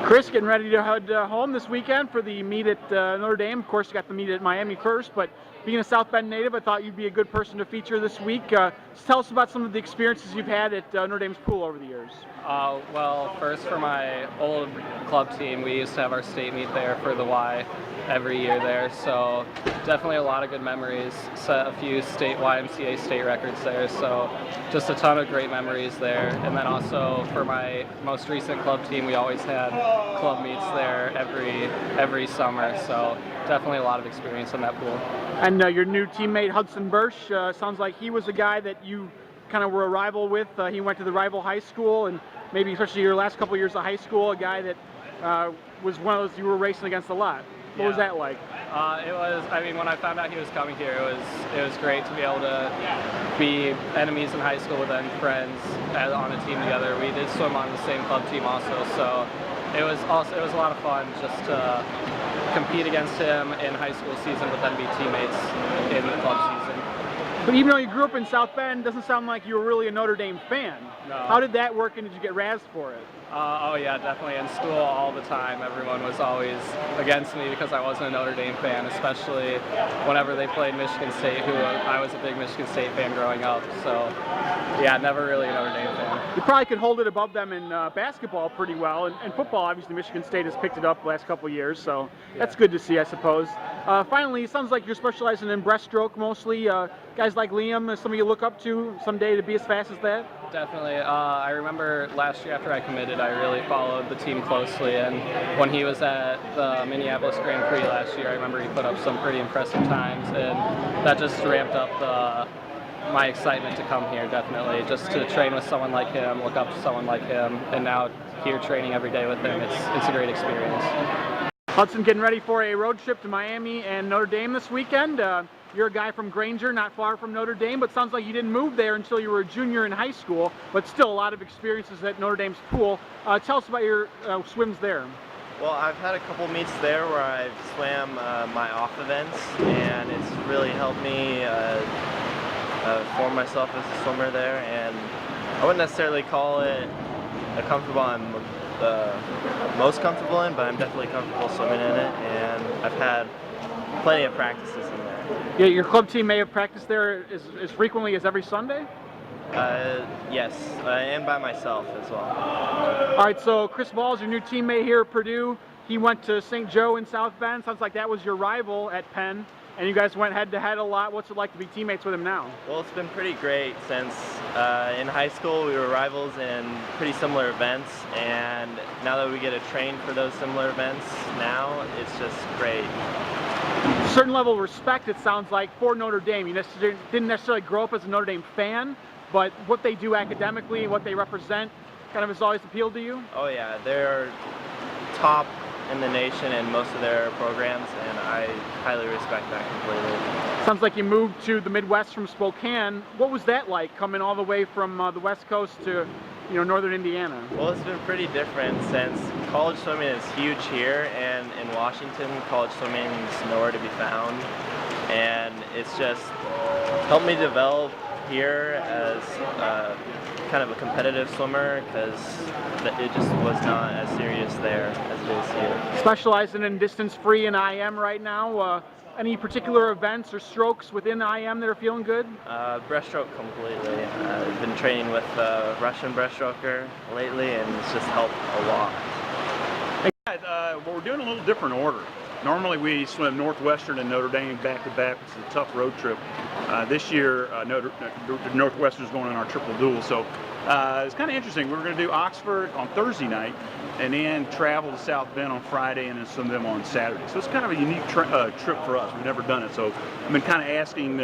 Chris, getting ready to head home this weekend for the meet at Notre Dame. Of course, you got the meet at Miami first, but being a South Bend native, I thought you'd be a good person to feature this week. Just tell us about some of the experiences you've had at Notre Dame's pool over the years. Well, first for my old club team, we used to have our state meet there for the Y every year there, so definitely a lot of good memories. Set a few YMCA state records there, so just a ton of great memories there. And then also for my most recent club team, we always had club meets there every summer, so definitely a lot of experience in that pool. And your new teammate Hudson Bursch, sounds like he was a guy that you kind of were a rival with. He went to the rival high school, and maybe especially your last couple of years of high school, a guy that was one of those you were racing against a lot. What was that like? It was, I mean, when I found out he was coming here, it was great to be able to be enemies in high school, but then friends on a team together. We did swim on the same club team also, so it was a lot of fun just to compete against him in high school season, but then be teammates in the club season. But even though you grew up in South Bend, doesn't sound like you were really a Notre Dame fan. No. How did that work, and did you get razzed for it? Oh yeah, definitely. In school all the time, everyone was always against me because I wasn't a Notre Dame fan, especially whenever they played Michigan State, who I was a big Michigan State fan growing up. So yeah, never really a Notre Dame fan. You probably could hold it above them in basketball pretty well, and football, obviously Michigan State has picked it up the last couple of years, so that's good to see, I suppose. Finally, it sounds like you're specializing in breaststroke mostly. Guys like Liam, some of you look up to someday to be as fast as that? Definitely. I remember last year after I committed, I really followed the team closely, and when he was at the Minneapolis Grand Prix last year, I remember he put up some pretty impressive times, and that just ramped up my excitement to come here, definitely. Just to train with someone like him, look up to someone like him, and now here training every day with him, it's a great experience. Hudson, getting ready for a road trip to Miami and Notre Dame this weekend. You're a guy from Granger, not far from Notre Dame, but sounds like you didn't move there until you were a junior in high school, but still a lot of experiences at Notre Dame's pool. Tell us about your swims there. Well, I've had a couple meets there where I've swam my off events, and it's really helped me form myself as a swimmer there, and I wouldn't necessarily call it a comfortable I'm the most comfortable in, but I'm definitely comfortable swimming in it, and I've had plenty of practices in there. Yeah, your club team may have practiced there as frequently as every Sunday? Yes, and by myself as well. All right, so Chris Bals, your new teammate here at Purdue, he went to St. Joe in South Bend. Sounds like that was your rival at Penn, and you guys went head-to-head a lot. What's it like to be teammates with him now? Well, it's been pretty great since in high school we were rivals in pretty similar events, and now that we get to train for those similar events now, it's just great. A certain level of respect, it sounds like, for Notre Dame. You didn't necessarily grow up as a Notre Dame fan, but what they do academically, what they represent, kind of has always appealed to you? Oh yeah, they're top in the nation in most of their programs, and I highly respect that completely. Sounds like you moved to the Midwest from Spokane. What was that like, coming all the way from the West Coast to northern Indiana? Well, it's been pretty different since college swimming is huge here, and in Washington, college swimming is nowhere to be found, and it's just helped me develop here as kind of a competitive swimmer, because it just was not as serious there as it is here. Specializing in distance free and IM right now. Any particular events or strokes within IM that are feeling good? Breaststroke completely. I've been training with Russian breaststroker lately, and it's just helped a lot. Well, we're doing a little different order. Normally we swim Northwestern and Notre Dame back-to-back. It's a tough road trip. This year, Northwestern's going on our triple duel, so it's kind of interesting. We're going to do Oxford on Thursday night, and then travel to South Bend on Friday, and then swim them on Saturday. So it's kind of a unique trip for us. We've never done it, so I've been kind of asking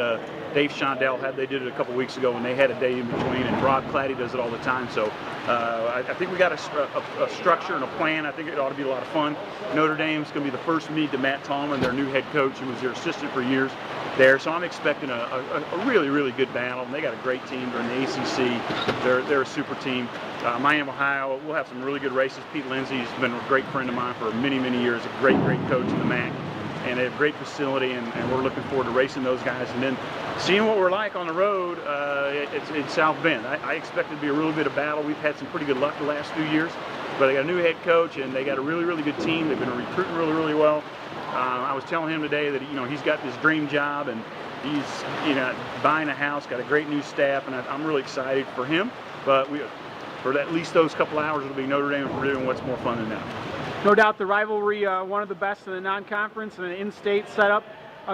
Dave Shondell how they did it a couple weeks ago when they had a day in between, and Rod Claddy does it all the time. So I think we got a structure and a plan. I think it ought to be a lot of fun. Notre Dame's going to be the first meet to Matt Tomlin, their new head coach, who was their assistant for years there. So I'm expecting a really, really good battle. And they got a great team. They're in the ACC. They're a super team. Miami, Ohio, we'll have some really good races. Pete Lindsay's been a great friend of mine for many, many years. A great, great coach in the MAC. and they have great facility, and we're looking forward to racing those guys, and then seeing what we're like on the road. It's South Bend. I expect it to be a really bit of battle. We've had some pretty good luck the last few years, but they got a new head coach, and they got a really, really good team. They've been recruiting really, really well. I was telling him today that he's got this dream job, and he's buying a house, got a great new staff, and I'm really excited for him. But for at least those couple hours, it'll be Notre Dame and Purdue, and what's more fun than that? No doubt the rivalry, one of the best in the non-conference and an in-state setup.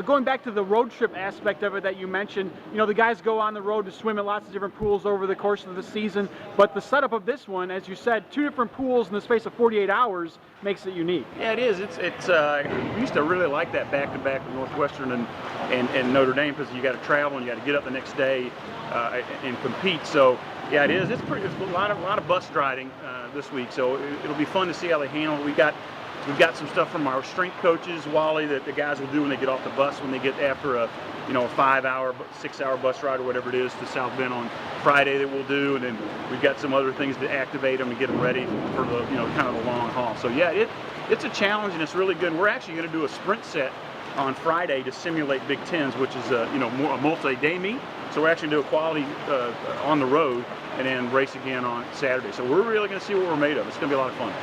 Going back to the road trip aspect of it that you mentioned, the guys go on the road to swim at lots of different pools over the course of the season, but the setup of this one, as you said, 2 different pools in the space of 48 hours makes it unique. Yeah, it is. We used to really like that back-to-back with Northwestern and Notre Dame, because you got to travel and you got to get up the next day and compete. So yeah, it is. It's a lot of bus riding this week, so it'll be fun to see how they handle it. We've got some stuff from our strength coaches, Wally, that the guys will do when they get off the bus, when they get after a 5-hour, 6-hour bus ride or whatever it is to South Bend on Friday that we'll do, and then we've got some other things to activate them and get them ready for the kind of the long haul. So yeah, it's a challenge, and it's really good. We're actually going to do a sprint set on Friday to simulate Big Tens, which is a multi-day meet. So we're actually going to do a quality on the road and then race again on Saturday. So we're really going to see what we're made of. It's going to be a lot of fun.